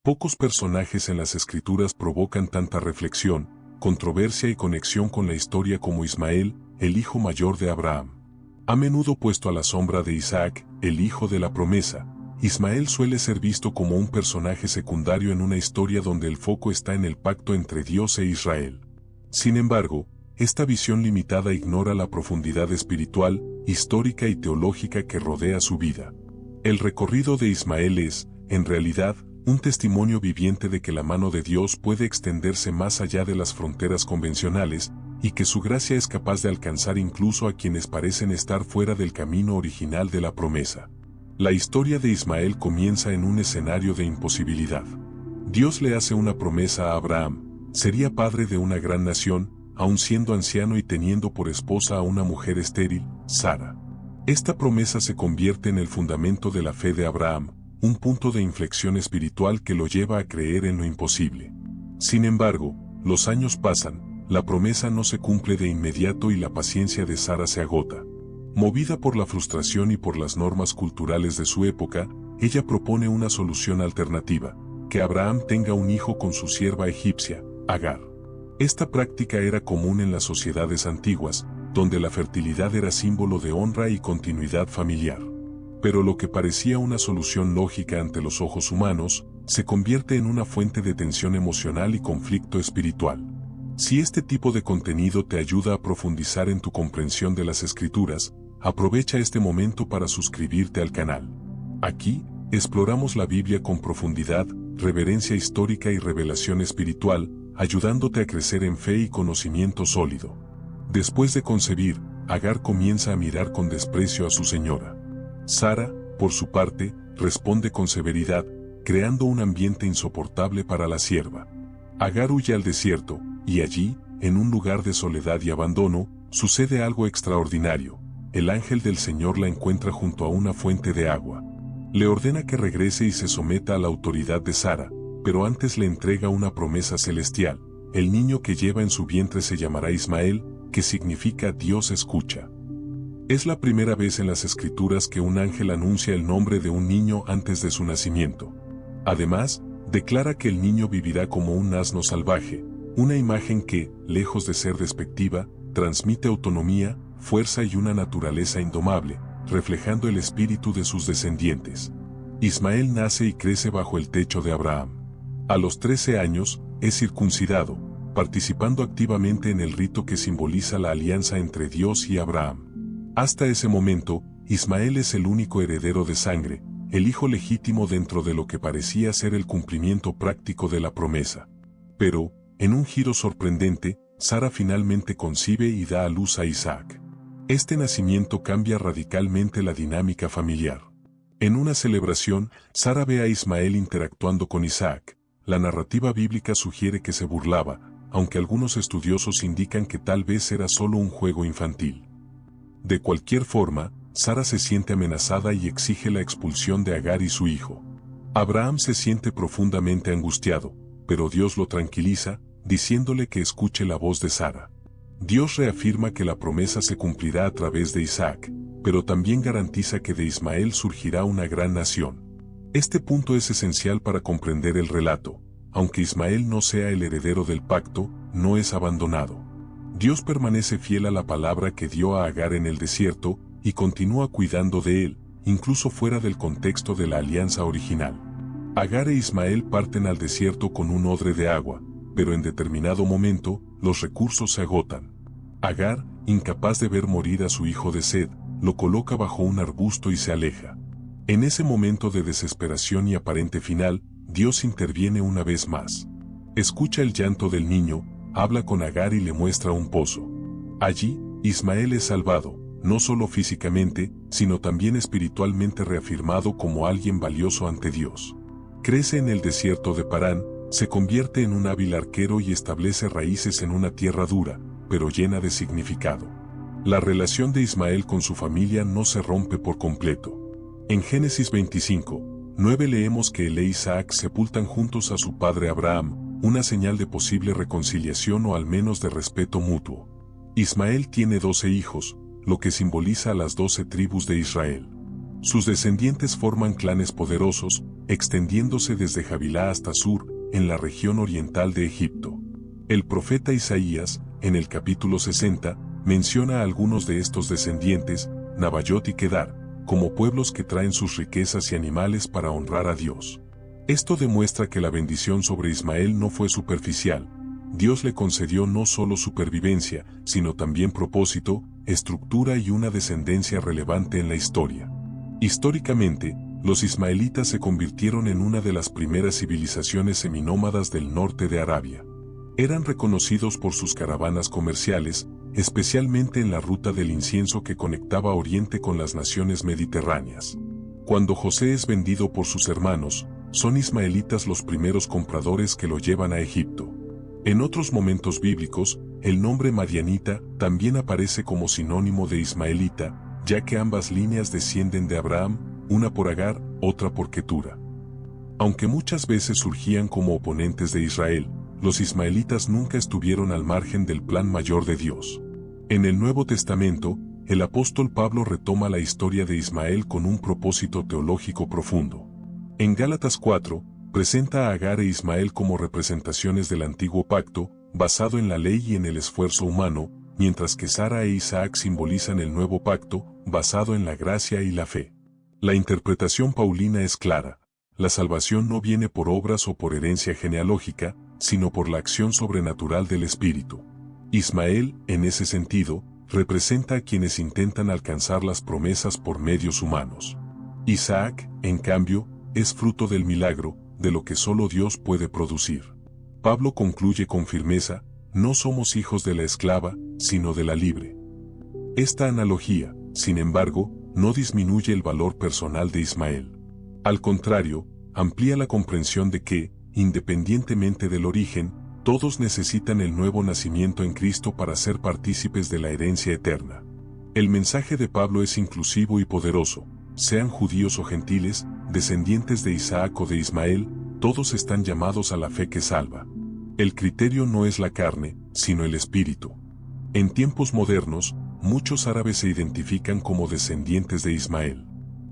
Pocos personajes en las Escrituras provocan tanta reflexión, controversia y conexión con la historia como Ismael, el hijo mayor de Abraham. A menudo puesto a la sombra de Isaac, el hijo de la promesa, Ismael suele ser visto como un personaje secundario en una historia donde el foco está en el pacto entre Dios e Israel. Sin embargo, esta visión limitada ignora la profundidad espiritual, histórica y teológica que rodea su vida. El recorrido de Ismael es, en realidad, un testimonio viviente de que la mano de Dios puede extenderse más allá de las fronteras convencionales, y que su gracia es capaz de alcanzar incluso a quienes parecen estar fuera del camino original de la promesa. La historia de Ismael comienza en un escenario de imposibilidad. Dios le hace una promesa a Abraham: sería padre de una gran nación, aun siendo anciano y teniendo por esposa a una mujer estéril, Sara. Esta promesa se convierte en el fundamento de la fe de Abraham, un punto de inflexión espiritual que lo lleva a creer en lo imposible. Sin embargo, los años pasan, la promesa no se cumple de inmediato y la paciencia de Sara se agota. Movida por la frustración y por las normas culturales de su época, ella propone una solución alternativa: que Abraham tenga un hijo con su sierva egipcia, Agar. Esta práctica era común en las sociedades antiguas, donde la fertilidad era símbolo de honra y continuidad familiar. Pero lo que parecía una solución lógica ante los ojos humanos, se convierte en una fuente de tensión emocional y conflicto espiritual. Si este tipo de contenido te ayuda a profundizar en tu comprensión de las Escrituras, aprovecha este momento para suscribirte al canal. Aquí, exploramos la Biblia con profundidad, reverencia histórica y revelación espiritual, ayudándote a crecer en fe y conocimiento sólido. Después de concebir, Agar comienza a mirar con desprecio a su señora. Sara, por su parte, responde con severidad, creando un ambiente insoportable para la sierva. Agar huye al desierto, y allí, en un lugar de soledad y abandono, sucede algo extraordinario. El ángel del Señor la encuentra junto a una fuente de agua. Le ordena que regrese y se someta a la autoridad de Sara, pero antes le entrega una promesa celestial: el niño que lleva en su vientre se llamará Ismael, que significa Dios escucha. Es la primera vez en las Escrituras que un ángel anuncia el nombre de un niño antes de su nacimiento. Además, declara que el niño vivirá como un asno salvaje, una imagen que, lejos de ser despectiva, transmite autonomía, fuerza y una naturaleza indomable, reflejando el espíritu de sus descendientes. Ismael nace y crece bajo el techo de Abraham. A los 13 años, es circuncidado, participando activamente en el rito que simboliza la alianza entre Dios y Abraham. Hasta ese momento, Ismael es el único heredero de sangre, el hijo legítimo dentro de lo que parecía ser el cumplimiento práctico de la promesa. Pero, en un giro sorprendente, Sara finalmente concibe y da a luz a Isaac. Este nacimiento cambia radicalmente la dinámica familiar. En una celebración, Sara ve a Ismael interactuando con Isaac. La narrativa bíblica sugiere que se burlaba, aunque algunos estudiosos indican que tal vez era solo un juego infantil. De cualquier forma, Sara se siente amenazada y exige la expulsión de Agar y su hijo. Abraham se siente profundamente angustiado, pero Dios lo tranquiliza, diciéndole que escuche la voz de Sara. Dios reafirma que la promesa se cumplirá a través de Isaac, pero también garantiza que de Ismael surgirá una gran nación. Este punto es esencial para comprender el relato. Aunque Ismael no sea el heredero del pacto, no es abandonado. Dios permanece fiel a la palabra que dio a Agar en el desierto, y continúa cuidando de él, incluso fuera del contexto de la alianza original. Agar e Ismael parten al desierto con un odre de agua, pero en determinado momento, los recursos se agotan. Agar, incapaz de ver morir a su hijo de sed, lo coloca bajo un arbusto y se aleja. En ese momento de desesperación y aparente final, Dios interviene una vez más. Escucha el llanto del niño, habla con Agar y le muestra un pozo. Allí, Ismael es salvado, no solo físicamente, sino también espiritualmente reafirmado como alguien valioso ante Dios. Crece en el desierto de Parán, se convierte en un hábil arquero y establece raíces en una tierra dura, pero llena de significado. La relación de Ismael con su familia no se rompe por completo. En Génesis 25:9 leemos que él e Isaac sepultan juntos a su padre Abraham, una señal de posible reconciliación o al menos de respeto mutuo. Ismael tiene 12 hijos, lo que simboliza a las 12 tribus de Israel. Sus descendientes forman clanes poderosos, extendiéndose desde Javilá hasta Sur, en la región oriental de Egipto. El profeta Isaías, en el capítulo 60, menciona a algunos de estos descendientes, Nabayot y Kedar, como pueblos que traen sus riquezas y animales para honrar a Dios. Esto demuestra que la bendición sobre Ismael no fue superficial. Dios le concedió no solo supervivencia, sino también propósito, estructura y una descendencia relevante en la historia. Históricamente, los ismaelitas se convirtieron en una de las primeras civilizaciones seminómadas del norte de Arabia. Eran reconocidos por sus caravanas comerciales, especialmente en la ruta del incienso que conectaba Oriente con las naciones mediterráneas. Cuando José es vendido por sus hermanos, son ismaelitas los primeros compradores que lo llevan a Egipto. En otros momentos bíblicos, el nombre madianita también aparece como sinónimo de ismaelita, ya que ambas líneas descienden de Abraham, una por Agar, otra por Ketura. Aunque muchas veces surgían como oponentes de Israel, los ismaelitas nunca estuvieron al margen del plan mayor de Dios. En el Nuevo Testamento, el apóstol Pablo retoma la historia de Ismael con un propósito teológico profundo. En Gálatas 4, presenta a Agar e Ismael como representaciones del antiguo pacto, basado en la ley y en el esfuerzo humano, mientras que Sara e Isaac simbolizan el nuevo pacto, basado en la gracia y la fe. La interpretación paulina es clara. La salvación no viene por obras o por herencia genealógica, sino por la acción sobrenatural del Espíritu. Ismael, en ese sentido, representa a quienes intentan alcanzar las promesas por medios humanos. Isaac, en cambio, es fruto del milagro, de lo que solo Dios puede producir. Pablo concluye con firmeza: no somos hijos de la esclava, sino de la libre. Esta analogía, sin embargo, no disminuye el valor personal de Ismael. Al contrario, amplía la comprensión de que, independientemente del origen, todos necesitan el nuevo nacimiento en Cristo para ser partícipes de la herencia eterna. El mensaje de Pablo es inclusivo y poderoso. Sean judíos o gentiles, descendientes de Isaac o de Ismael, todos están llamados a la fe que salva. El criterio no es la carne, sino el espíritu. En tiempos modernos, muchos árabes se identifican como descendientes de Ismael.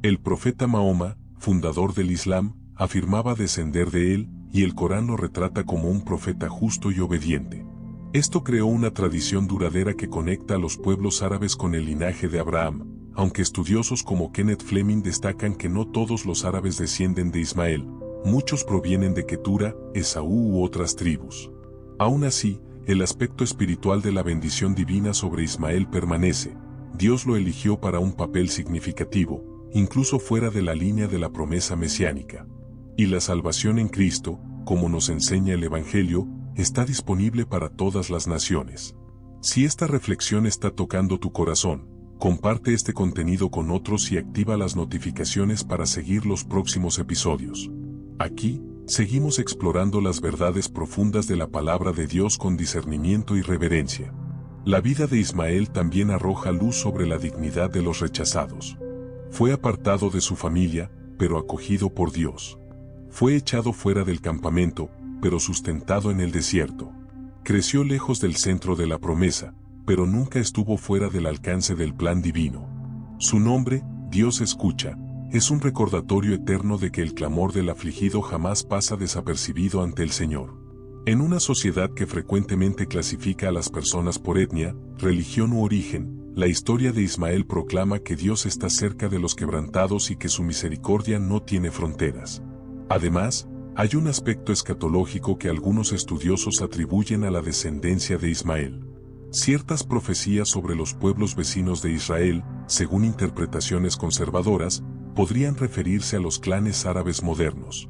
El profeta Mahoma, fundador del Islam, afirmaba descender de él, y el Corán lo retrata como un profeta justo y obediente. Esto creó una tradición duradera que conecta a los pueblos árabes con el linaje de Abraham, aunque estudiosos como Kenneth Fleming destacan que no todos los árabes descienden de Ismael, muchos provienen de Ketura, Esaú u otras tribus. Aún así, el aspecto espiritual de la bendición divina sobre Ismael permanece. Dios lo eligió para un papel significativo, incluso fuera de la línea de la promesa mesiánica. Y la salvación en Cristo, como nos enseña el Evangelio, está disponible para todas las naciones. Si esta reflexión está tocando tu corazón, comparte este contenido con otros y activa las notificaciones para seguir los próximos episodios. Aquí, seguimos explorando las verdades profundas de la palabra de Dios con discernimiento y reverencia. La vida de Ismael también arroja luz sobre la dignidad de los rechazados. Fue apartado de su familia, pero acogido por Dios. Fue echado fuera del campamento, pero sustentado en el desierto. Creció lejos del centro de la promesa, pero nunca estuvo fuera del alcance del plan divino. Su nombre, Dios escucha, es un recordatorio eterno de que el clamor del afligido jamás pasa desapercibido ante el Señor. En una sociedad que frecuentemente clasifica a las personas por etnia, religión u origen, la historia de Ismael proclama que Dios está cerca de los quebrantados y que su misericordia no tiene fronteras. Además, hay un aspecto escatológico que algunos estudiosos atribuyen a la descendencia de Ismael. Ciertas profecías sobre los pueblos vecinos de Israel, según interpretaciones conservadoras, podrían referirse a los clanes árabes modernos.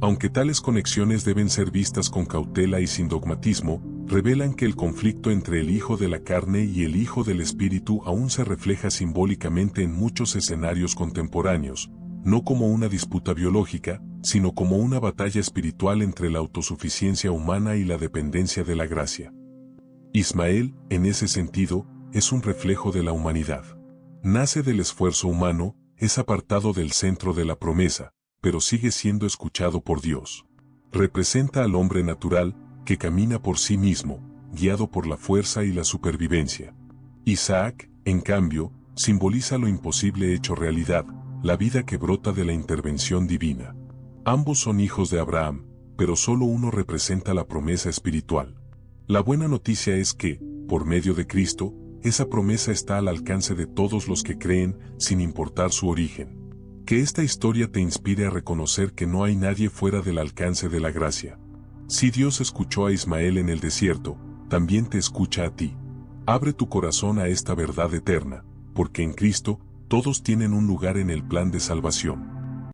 Aunque tales conexiones deben ser vistas con cautela y sin dogmatismo, revelan que el conflicto entre el hijo de la carne y el hijo del espíritu aún se refleja simbólicamente en muchos escenarios contemporáneos, no como una disputa biológica, sino como una batalla espiritual entre la autosuficiencia humana y la dependencia de la gracia. Ismael, en ese sentido, es un reflejo de la humanidad. Nace del esfuerzo humano, es apartado del centro de la promesa, pero sigue siendo escuchado por Dios. Representa al hombre natural, que camina por sí mismo, guiado por la fuerza y la supervivencia. Isaac, en cambio, simboliza lo imposible hecho realidad, la vida que brota de la intervención divina. Ambos son hijos de Abraham, pero solo uno representa la promesa espiritual. La buena noticia es que, por medio de Cristo, esa promesa está al alcance de todos los que creen, sin importar su origen. Que esta historia te inspire a reconocer que no hay nadie fuera del alcance de la gracia. Si Dios escuchó a Ismael en el desierto, también te escucha a ti. Abre tu corazón a esta verdad eterna, porque en Cristo, todos tienen un lugar en el plan de salvación.